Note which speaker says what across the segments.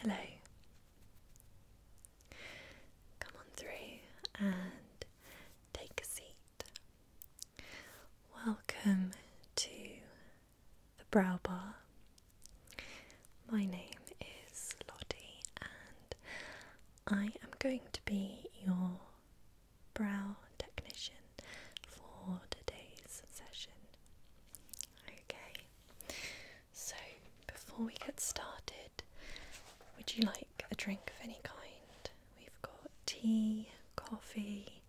Speaker 1: Hello. Come on through and take a seat. Welcome to the Brow Bar. My name is Lottie and I am going to be your brow technician for today's session. Okay, so before we get started, would you like a drink of any kind? We've got tea, coffee,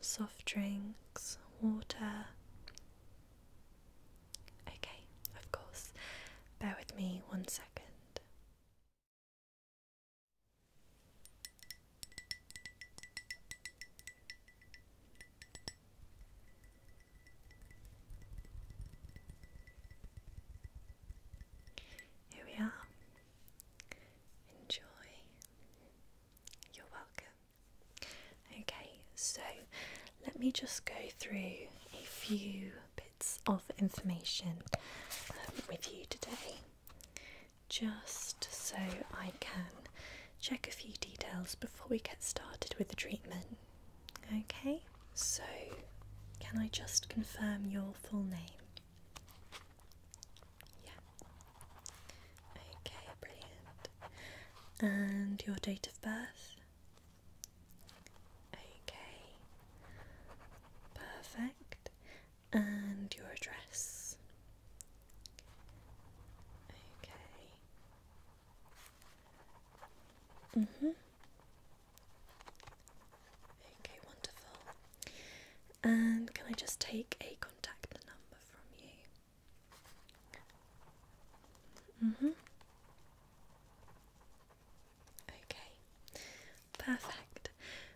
Speaker 1: soft drinks, water. Okay, of course. Bear with me 1 second. Here we are. Enjoy. You're welcome. Okay, so let me just go through a few bits of information with you today, just so I can check a few details before we get started with the treatment. Okay, so can I just confirm your full name? Yeah. Okay, brilliant. And your date of birth? Okay, perfect. And your address? Okay. Okay, wonderful. And can I just take a contact number from you? Okay, perfect.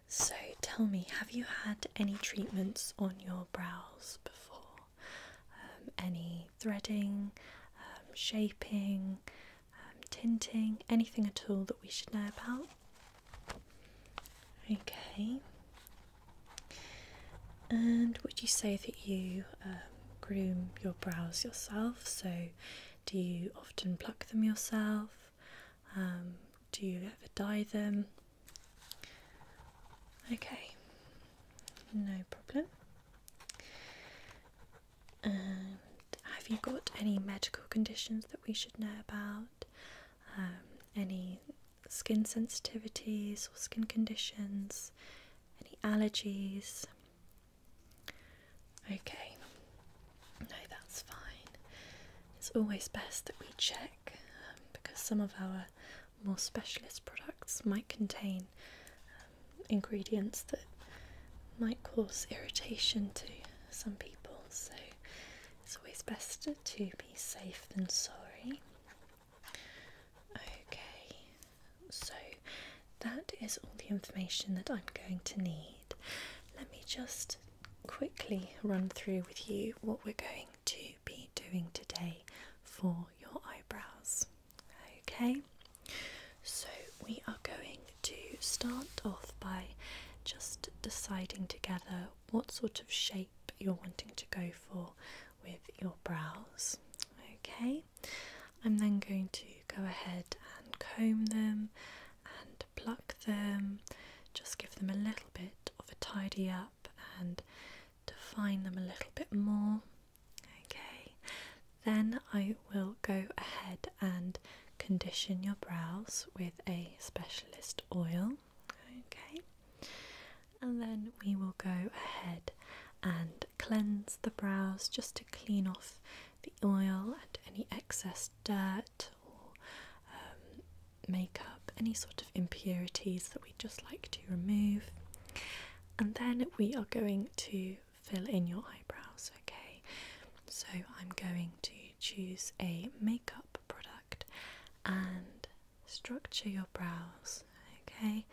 Speaker 1: So tell me, have you had any treatments on your brows before? Any threading, shaping, tinting, anything at all that we should know about? Okay. And would you say that you groom your brows yourself? So do you often pluck them yourself? Do you ever dye them? Okay, no problem. And have you got any medical conditions that we should know about? Any skin sensitivities or skin conditions? Any allergies? Okay, no, that's fine. It's always best that we check because some of our more specialist products might contain ingredients that might cause irritation to some people, so it's always best to be safe than sorry. Okay, so that is all the information that I'm going to need. Let me just quickly run through with you what we're going to be doing today for your eyebrows. Okay, so we are going to start off by just deciding together what sort of shape you're wanting to go for with your brows. Okay, I'm then going to go ahead and comb them and pluck them, just give them a little bit of a tidy up and define them a little bit more. Okay, then I will go ahead and condition your brows with a specialist oil. Okay, and then we will go ahead and cleanse the brows just to clean off the oil and any excess dirt or makeup, any sort of impurities that we just like to remove. And then we are going to fill in your eyebrows. Okay, so I'm going to choose a makeup product and structure your brows, okay,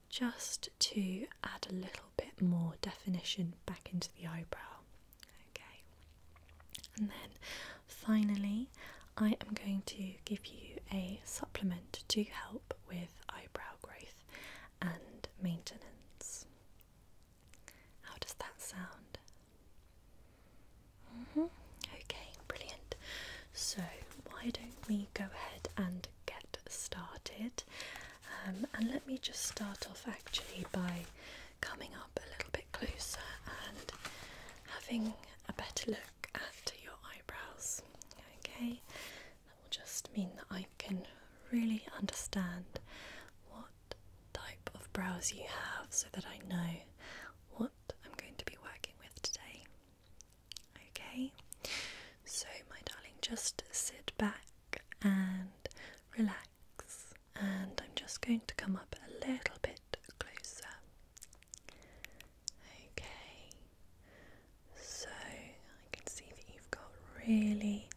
Speaker 1: just to add a little bit more definition back into the eyebrow. Okay, and then finally I am going to give you a supplement to help with eyebrow growth and maintenance. How does that sound? Okay, brilliant. So why don't we go ahead and get started? And let me just start off actually by coming up a little bit closer and having a better look at your eyebrows. Okay, that will just mean that I can really understand what type of brows you have so that I know what I'm going to be working with today. Okay, so my darling, just sit back and relax, and I'm just going to come up a little bit closer. Okay, so I can see that you've got really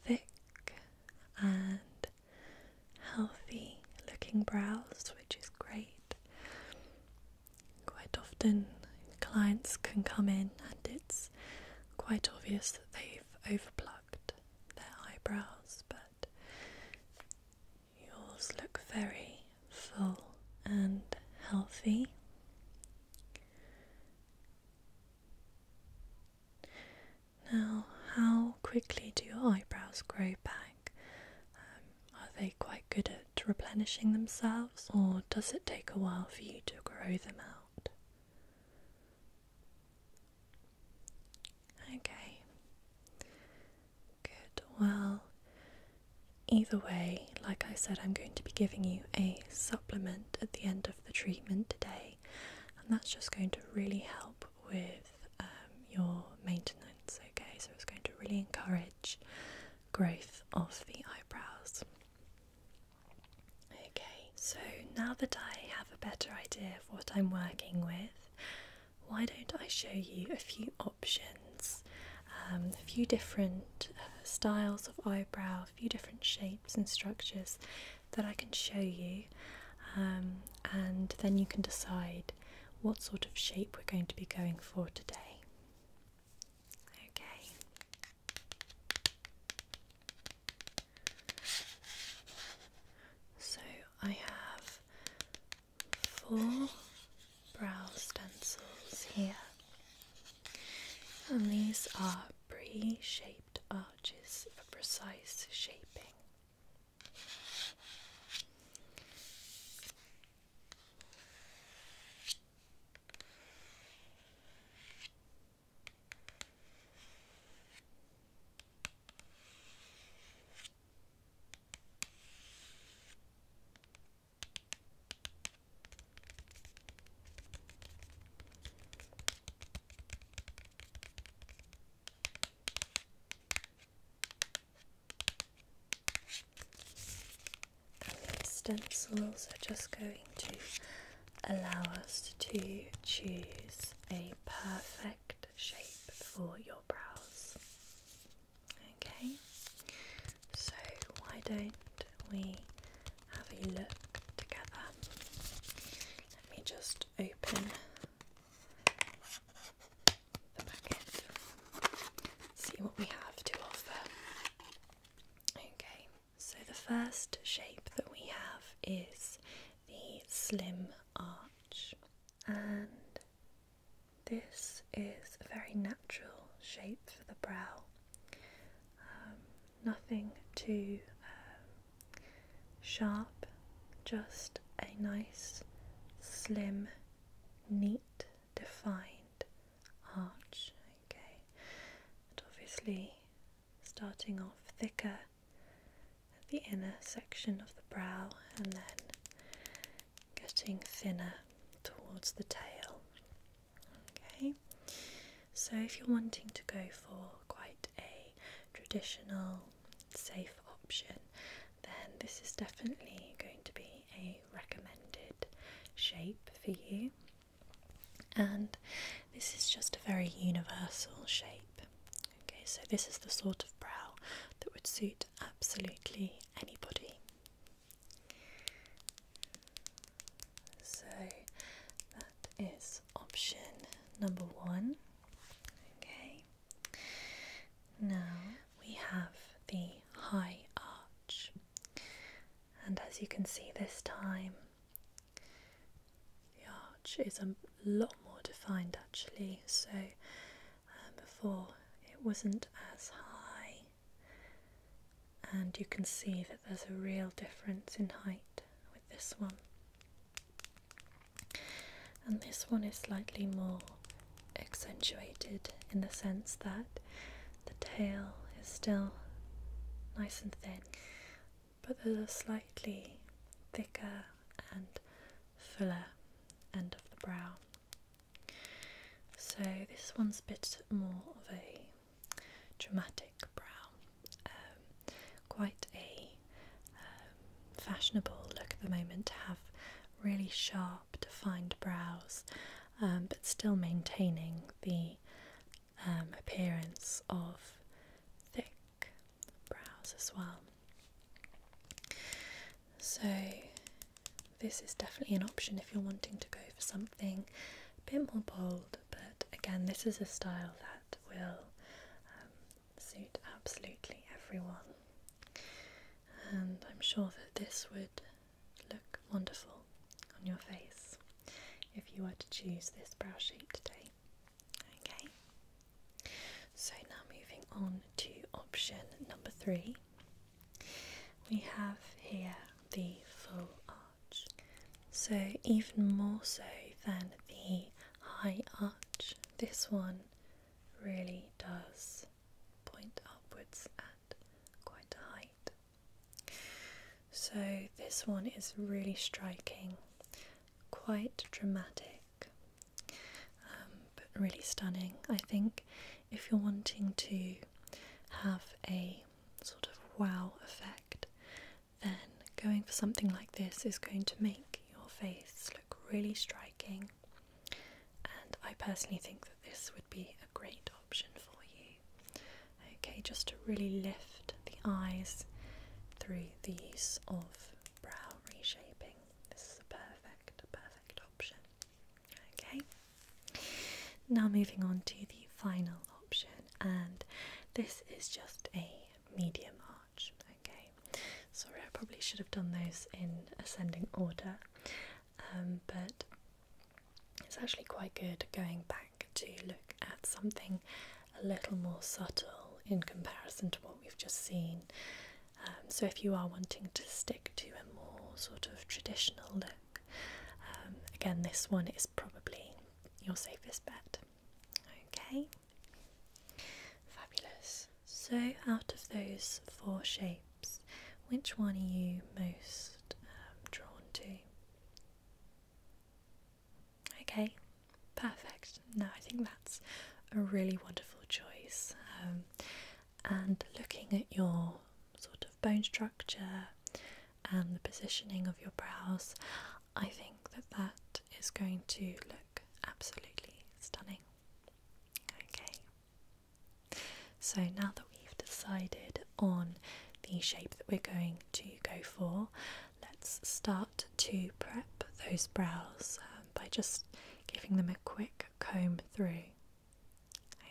Speaker 1: thick and healthy looking brows, which is great. Quite often clients can come in and it's quite obvious that they've overplucked their eyebrows, but yours look very full and healthy. Now, how quickly do your eyebrows grow back? Are they quite good at replenishing themselves, or does it take a while for you to grow them out? Okay, good. Well, either way, like I said, I'm going to be giving you a supplement at the end of the treatment today, and that's just going to really help with your maintenance. Okay, so it's going to really encourage growth of the eyebrows. Okay, so now that I have a better idea of what I'm working with, why don't I show you a few options, a few different styles of eyebrow, a few different shapes and structures that I can show you, and then you can decide what sort of shape we're going to be going for today. Okay. So I have 4 brow stencils here, and these are pre-shaped arches for precise shaping. Stencils are just going to allow us to choose a perfect shape for your brows. Okay, so why don't we have a look together? Let me just open the packet, see what we have to offer. Okay, so the first shape that we have is the slim arch, and this is a very natural shape for the brow. Nothing too sharp, just a nice, slim, neat, defined arch. Okay, and obviously starting off thicker at the inner section of the brow and then getting thinner towards the tail. Okay, so if you're wanting to go for quite a traditional, safe option, then this is definitely going to be a recommended shape for you. And this is just a very universal shape. Okay, so this is the sort of brow that would suit absolutely anybody. So that is option number 1. Okay, now we have the high arch, and as you can see this time, the arch is a lot more defined actually. So before it wasn't as high, and you can see that there's a real difference in height with this one. And this one is slightly more accentuated in the sense that the tail is still nice and thin, but there's a slightly thicker and fuller end of the brow. So this one's a bit more of a dramatic brow, quite a fashionable look at the moment to have really sharp defined brows, but still maintaining the appearance of thick brows as well. So this is definitely an option if you're wanting to go for something a bit more bold, but again, this is a style that will suit absolutely everyone, and I'm sure that this would look wonderful on your face if you were to choose this brow shape today. Okay, so now moving on to option number 3, we have here the full arch. So even more so than the high arch, this one really does point upwards at quite a height. So this one is really striking, quite dramatic, but really stunning. I think if you're wanting to have a sort of wow effect, then going for something like this is going to make your face look really striking, and I personally think that this would be a great option for you. Okay, just to really lift the eyes through the use of brow reshaping. This is a perfect option. Okay, now moving on to the final option, and this is just a medium arch. Okay, sorry, I probably should have done those in ascending order, but it's actually quite good going back to look at something a little more subtle in comparison to what we've just seen. So if you are wanting to stick to a more sort of traditional look, again, this one is probably your safest bet. Okay, fabulous. So out of those 4 shapes, which one are you most drawn to? Okay, perfect. No, I think that's a really wonderful choice. And looking at your sort of bone structure and the positioning of your brows, I think that that is going to look absolutely stunning. Okay, so now that we've decided on the shape that we're going to go for, let's start to prep those brows by just giving them a quick comb through.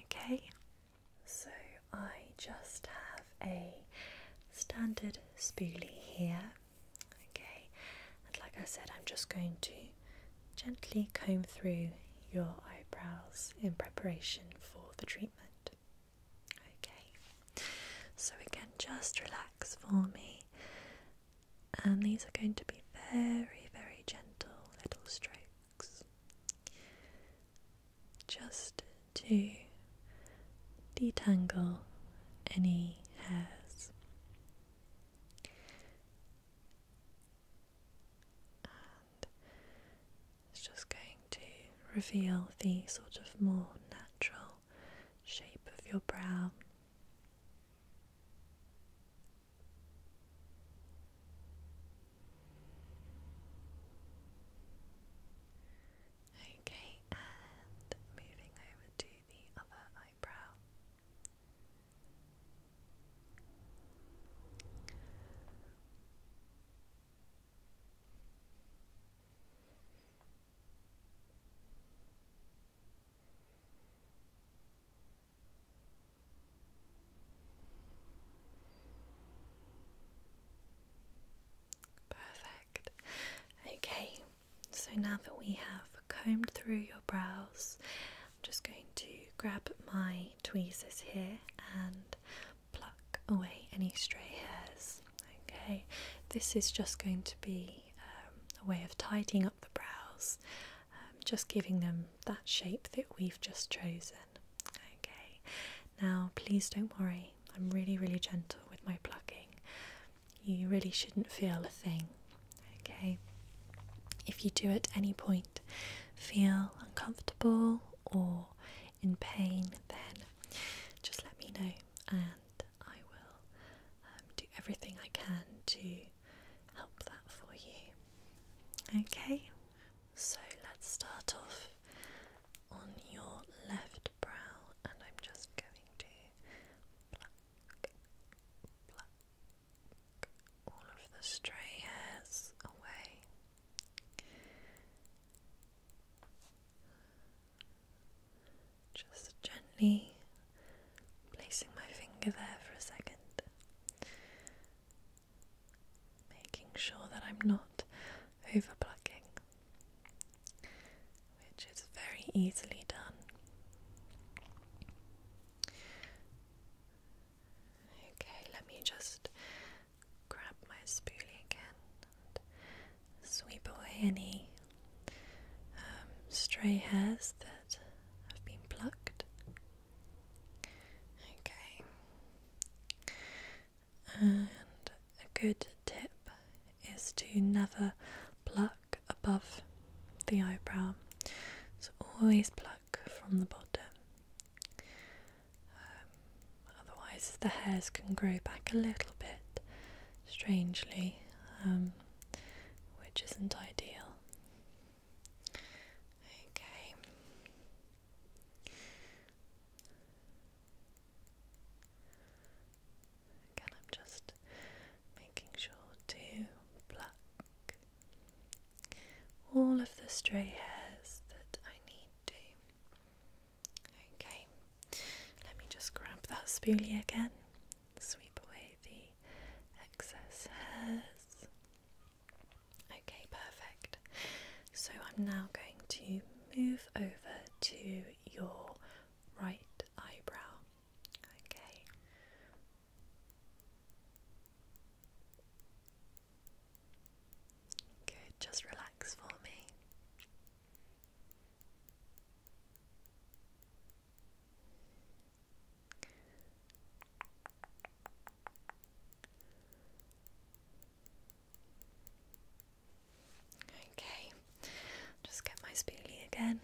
Speaker 1: Okay, so I just have a standard spoolie here. Okay, and like I said, I'm just going to gently comb through your eyebrows in preparation for the treatment. Okay, so again, just relax for me, and these are going to be very gentle little strokes, just to detangle any hairs. And it's just going to reveal the sort of more natural shape of your brow. Okay, and moving over to the other eyebrow. Perfect. Okay, so now that we have combed through your brows, I'm just going to grab my tweezers here and pluck away any stray hairs. Okay, this is just going to be a way of tidying up the brows, just giving them that shape that we've just chosen. Okay, now please don't worry, I'm really, really gentle with my plucking. You really shouldn't feel a thing, okay? If you do at any point feel uncomfortable or in pain, then just let me know and I will do everything I can to help that for you. Okay, so let's start off on your left brow, and I'm just going to pluck all of the stray hairs away. Just gently placing my finger there for a second, making sure that I'm not over plucking, which is very easily done. Okay, let me just grab my spoolie again and sweep away any stray hairs that have been plucked. Okay, and a good tip is to never pluck above the eyebrow, so always pluck from the bottom. Otherwise the hairs can grow back a little bit strangely, which isn't ideal. Okay. Again, I'm just making sure to pluck all of the stray hairs that I need to. Okay, let me just grab that spoolie again, sweep away the excess hairs. Okay, perfect. So I'm now going to move over to your right eyebrow. Okay. Good, just relax for me. Okay, just get my spoolie again,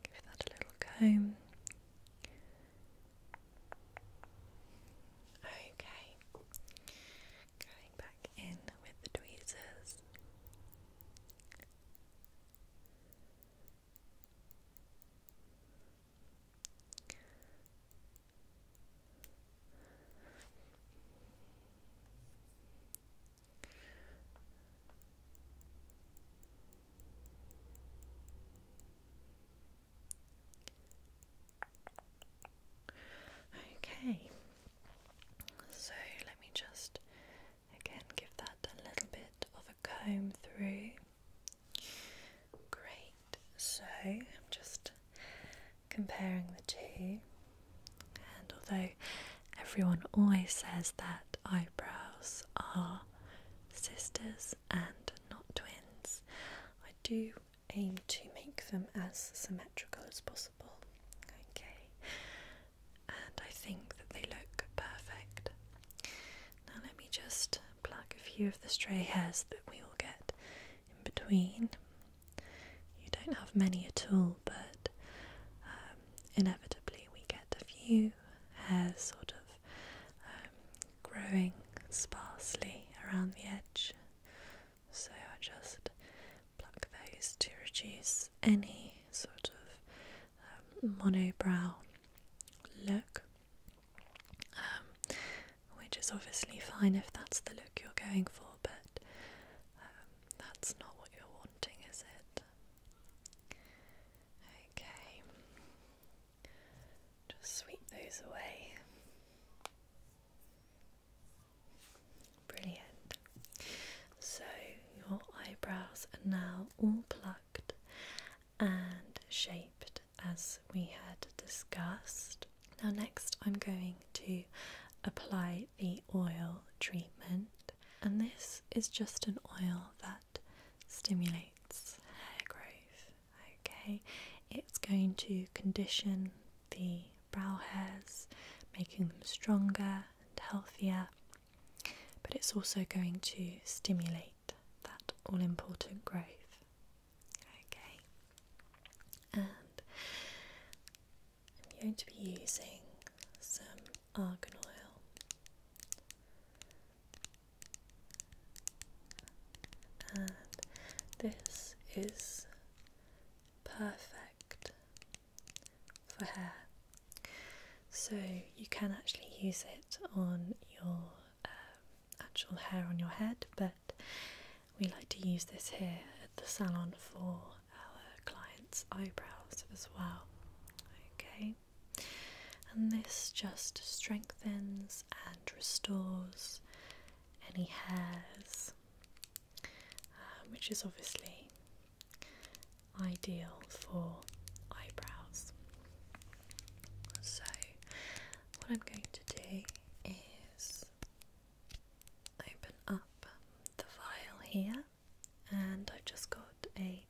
Speaker 1: give that a little comb. Okay, going back in with the tweezers. Okay, so let me just again give that a little bit of a comb through. Great, so I'm just comparing the two, and although everyone always says that eyebrows are sisters and not twins, I do aim to make them as symmetrical as possible. Okay, and I think that they look perfect. Now let me just pluck a few of the stray hairs that we will get in between. You don't have many at all, but inevitably we get a few hairs sort of growing sparsely around the edge, so I just pluck those to reduce any sort of monobrow look, which is obviously fine if that's the look you're going for, but that's not what you're wanting, is it? Okay, just sweep those away. Brilliant. So your eyebrows are now all plucked and shaped as we had discussed. Now next I'm going to apply the oil treatment, and this is just an oil that stimulates hair growth. to condition the brow hairs, making them stronger and healthier, but it's also going to stimulate that all-important growth. Okay, and I'm going to be using some argan oil. And this is perfect for hair, so you can actually use it on your actual hair on your head, but we like to use this here at the salon for our clients' eyebrows as well. Okay, and this just strengthens and restores any hairs, which is obviously ideal for eyebrows. So what I'm going to do is open up the vial here, and I've just got a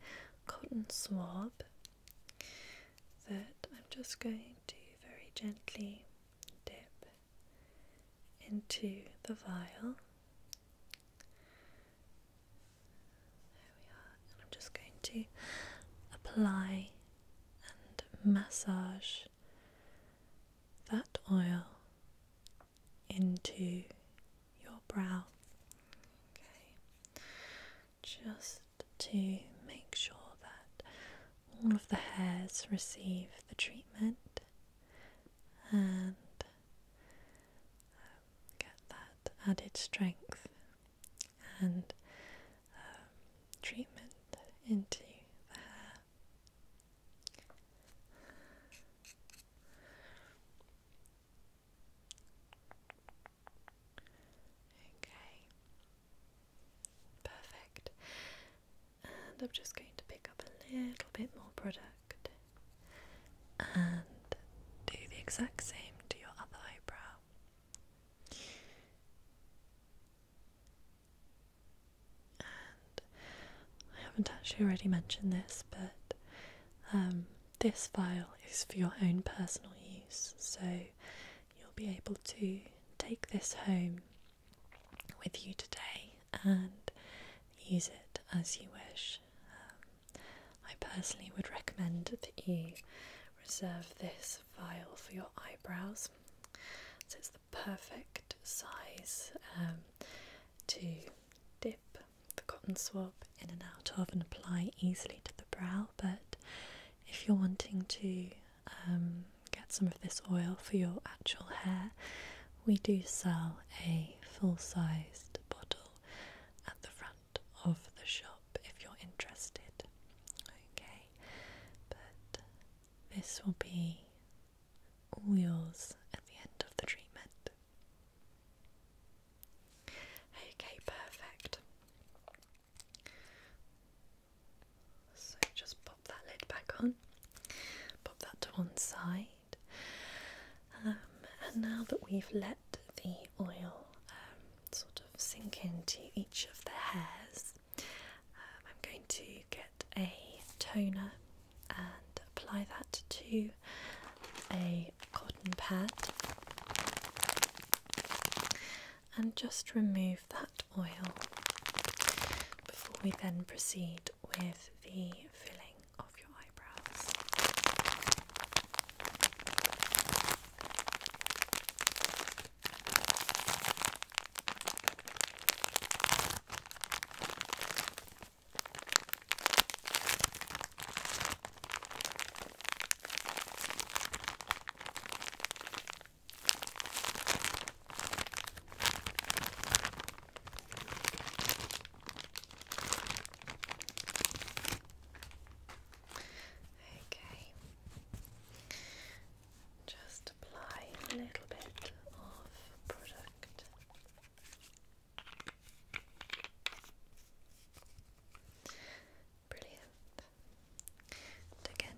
Speaker 1: cotton swab that I'm just going to very gently dip into the vial. I'm just going to apply and massage that oil into your brow. Okay, just to make sure that all of the hairs receive the treatment and get that added strength and treatment into the hair. Okay, perfect. And I'm just going to pick up a little bit more product and do the exact same to your other eyebrow. I haven't actually already mentioned this, but this vial is for your own personal use, so you'll be able to take this home with you today and use it as you wish. I personally would recommend that you reserve this vial for your eyebrows, so it's the perfect size to dip the cotton swab in and out of and apply easily to the brow. But if you're wanting to get some of this oil for your actual hair, we do sell a full-sized bottle at the front of the shop if you're interested. Okay, but this will be all yours at the end of the treatment. Okay, perfect. So just pop that lid back on, pop that to one side, and now that we've let the oil sort of sink into each of the hairs, I'm going to get a toner and apply that to a cotton pad and just remove that oil before we then proceed with the filling of your eyebrows.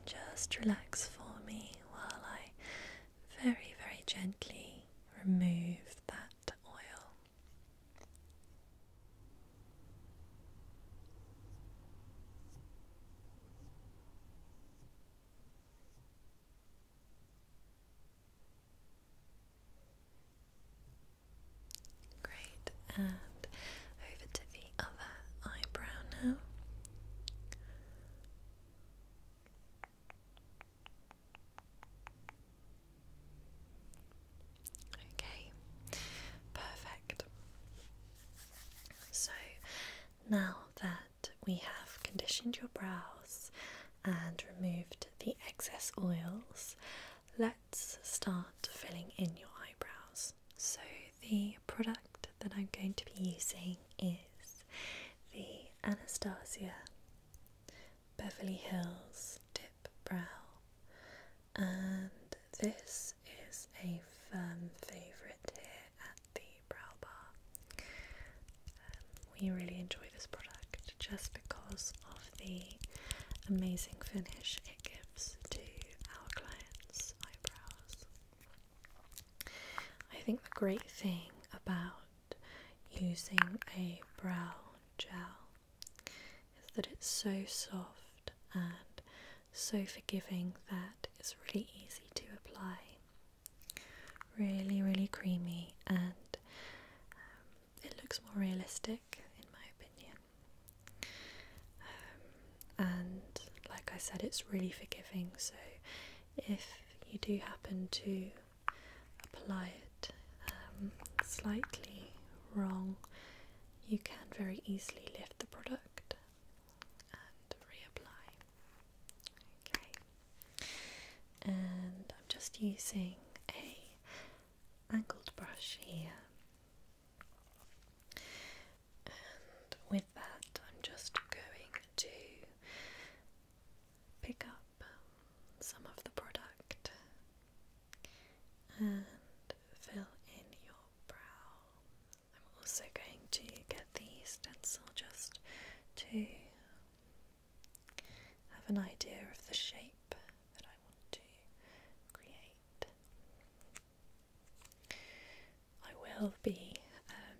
Speaker 1: Just relax for me while I very, very gently remove that oil. and over to the other eyebrow now. Okay, perfect. So now that we have conditioned your brows and removed the excess oils, let's start filling in your eyebrows. So the product that I'm going to be using is the Anastasia Beverly Hills Dip Brow, and this is a firm favourite here at the Brow Bar. We really enjoy this product just because of the amazing finish it gives to our clients' eyebrows. I think the great thing about using a brow gel is that it's so soft and so forgiving that it's really easy to apply. Really, really creamy, and it looks more realistic in my opinion. And like I said, it's really forgiving, so if you do happen to apply it slightly wrong, you can very easily lift the product and reapply. Okay, and I'm just using a angled brush here, and with that I'm just going to pick up some of the product and fill in your brow. I'm also going to get the stencil just to have an idea of the shape that I want to create. I will be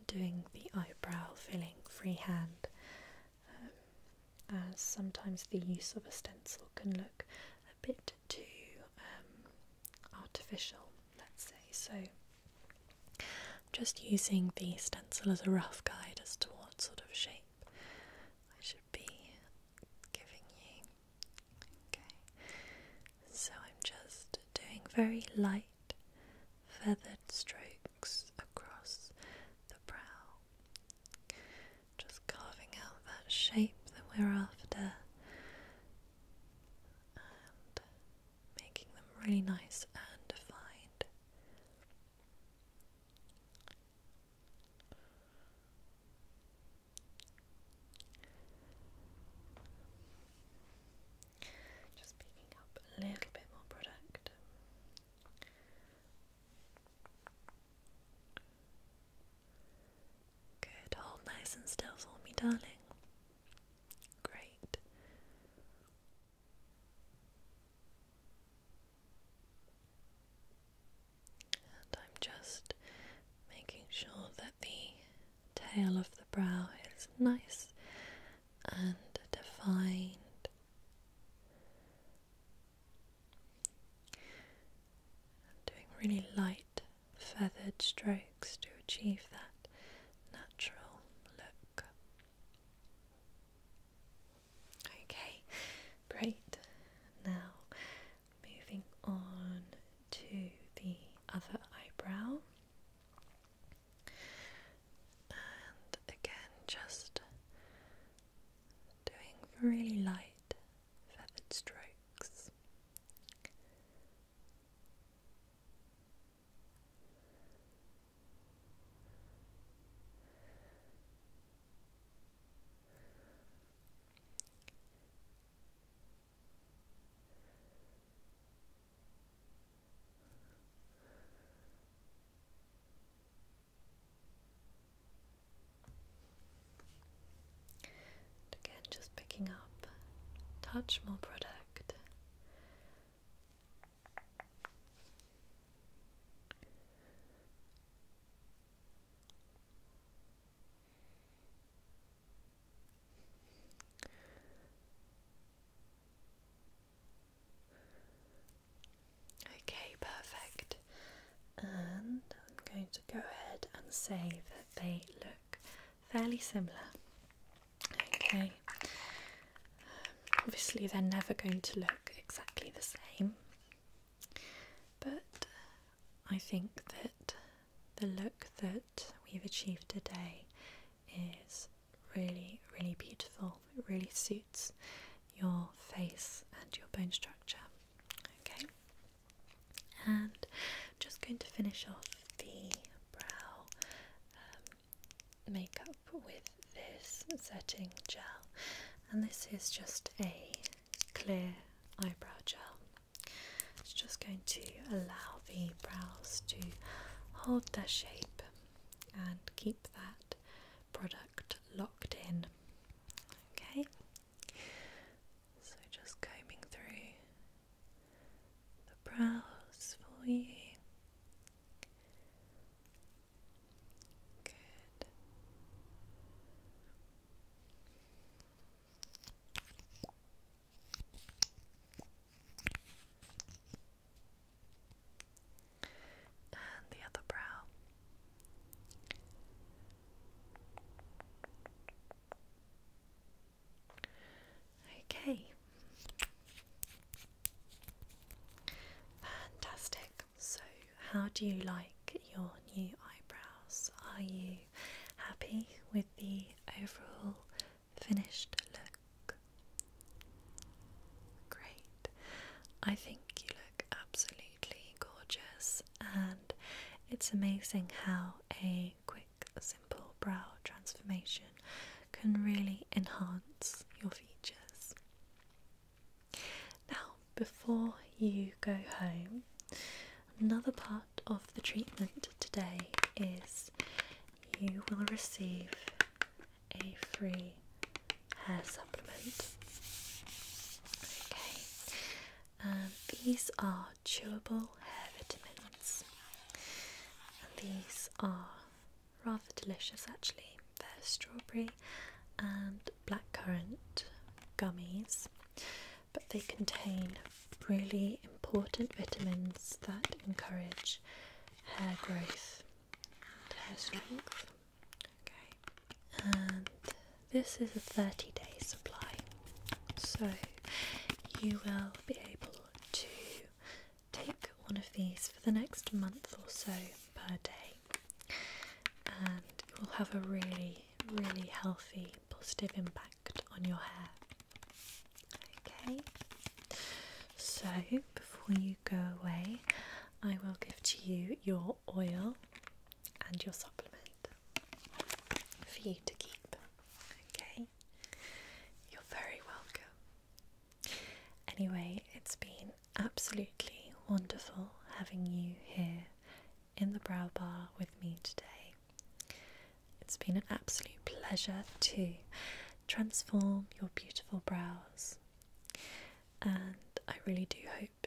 Speaker 1: doing the eyebrow filling freehand, as sometimes the use of a stencil can look a bit too artificial, let's say. So I'm just using the stencil as a rough guide as to what sort of shape I should be giving you. Okay, so I'm just doing very light feathered strokes across the brow, just carving out that shape that we're after and making them really nice and defined. Just picking up a little bit more product. Good, hold nice and still for me, darling. Great. And I'm just making sure that the tail of the brow is nice and defined. Doing really light feathered strokes to achieve that natural look. Okay, great. Now moving on to the other eyebrow, and again just doing really light feathered strokes. And again just picking up a touch more product. Okay, perfect. And I'm going to go ahead and say that they look fairly similar. Okay, obviously they're never going to look exactly the same, but I think that the look that we've achieved today is really, really beautiful. It really suits your face and your bone structure. Okay, and I'm just going to finish off the brow makeup with this setting gel, and this is just a clear eyebrow gel. It's just going to allow the brows to hold their shape and keep that product locked in. Okay, so just combing through the brows for you. Good. And the other brow. Okay. Fantastic. So, how do you like your new eyebrows? Are you happy with the overall finished look? Great. I think you look absolutely gorgeous, and it's amazing how a quick, simple brow transformation can really enhance your features. Now, before you go home, another part of the treatment today is you will receive a free hair supplement. Okay, and these are chewable hair vitamins, and these are rather delicious actually. They're strawberry and blackcurrant gummies, but they contain really important vitamins that encourage hair growth and hair strength. Okay, and this is a 30-day supply, so you will be able to take one of these for the next month or so per day, and it will have a really, really healthy, positive impact on your hair. Okay, so before you go away, I will give to you your oil and your supplement for you to keep. Okay, you're very welcome. Anyway, it's been absolutely wonderful having you here in the brow bar with me today. It's been an absolute pleasure to transform your beautiful brows, and I really do hope